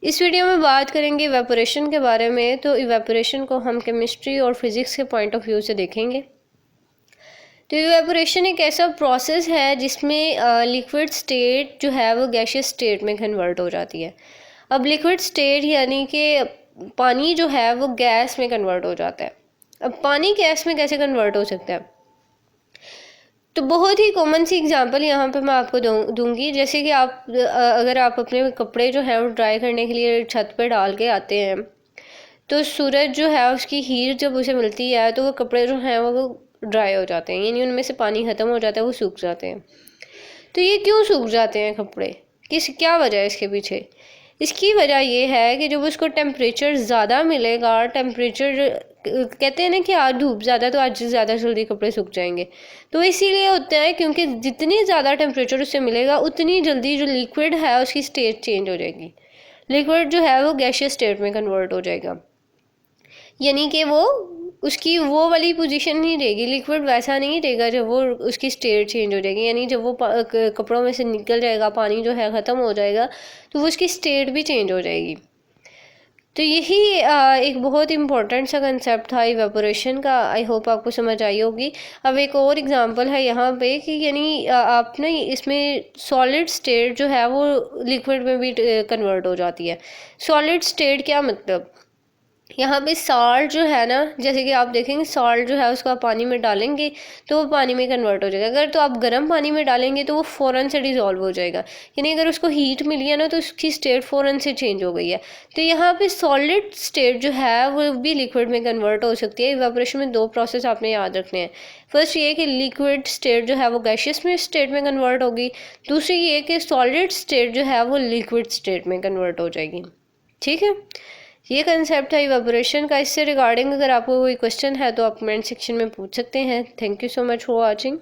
इस वीडियो में बात करेंगे इवेपोरेशन के बारे में। तो इवेपोरेशन को हम केमिस्ट्री और फिज़िक्स के पॉइंट ऑफ व्यू से देखेंगे। तो इवेपोरेशन एक ऐसा प्रोसेस है जिसमें लिक्विड स्टेट जो है वो गैसियस स्टेट में कन्वर्ट हो जाती है। अब लिक्विड स्टेट यानी कि पानी जो है वो गैस में कन्वर्ट हो जाता है। अब पानी गैस में कैसे कन्वर्ट हो सकता है? तो बहुत ही कॉमन सी एग्जांपल यहाँ पे मैं आपको दूंगी। जैसे कि अगर आप अपने कपड़े जो है वो ड्राई करने के लिए छत पे डाल के आते हैं, तो सूरज जो है उसकी हीट जब उसे मिलती है तो वो कपड़े जो हैं वो ड्राई हो जाते हैं, यानी उनमें से पानी ख़त्म हो जाता है, वो सूख जाते हैं। तो ये क्यों सूख जाते हैं कपड़े? क्या वजह है इसके पीछे? इसकी वजह ये है कि जब उसको टेम्परेचर ज़्यादा मिलेगा, टेम्परेचर कहते हैं ना कि आज धूप ज़्यादा तो आज ज़्यादा जल्दी कपड़े सूख जाएंगे। तो इसीलिए होता है क्योंकि जितनी ज़्यादा टेम्परेचर उससे मिलेगा उतनी जल्दी जो लिक्विड है उसकी स्टेट चेंज हो जाएगी। लिक्विड जो है वो गैसियस स्टेट में कन्वर्ट हो जाएगा, यानी कि वो उसकी वो वाली पोजीशन नहीं रहेगी। लिक्विड वैसा नहीं रहेगा जब वो उसकी स्टेट चेंज हो जाएगी, यानी जब वो कपड़ों में से निकल जाएगा, पानी जो है ख़त्म हो जाएगा, तो वो उसकी स्टेट भी चेंज हो जाएगी। तो यही एक बहुत इंपॉर्टेंट सा कंसेप्ट था इवेपोरेशन का। आई होप आपको समझ आई होगी। अब एक और एग्जांपल है यहाँ पे कि यानी आप ना इसमें सॉलिड स्टेट जो है वो लिक्विड में भी कन्वर्ट हो जाती है। सॉलिड स्टेट क्या मतलब? यहाँ पे साल्ट जो है ना, जैसे कि आप देखेंगे साल्ट जो है उसको आप पानी में डालेंगे तो वो पानी में कन्वर्ट हो जाएगा। अगर तो आप गर्म पानी में डालेंगे तो वो फ़ौरन से डिज़ोल्व हो जाएगा, यानी अगर उसको हीट मिली है ना तो उसकी स्टेट फ़ौरन से चेंज हो गई है। तो यहाँ पे सॉलिड स्टेट जो है वो भी लिक्विड में कन्वर्ट हो सकती है। इवेपोरेशन में दो प्रोसेस आपने याद रखने हैं। फर्स्ट ये कि लिक्विड स्टेट जो है वो गैसियस में स्टेट में कन्वर्ट होगी। दूसरी ये कि सॉलिड स्टेट जो है वो लिक्विड स्टेट में कन्वर्ट हो जाएगी। ठीक है, ये कंसेप्ट है इवेपोरेशन का। इससे रिगार्डिंग अगर आपको कोई क्वेश्चन है तो आप कमेंट सेक्शन में पूछ सकते हैं। Thank you so much for watching.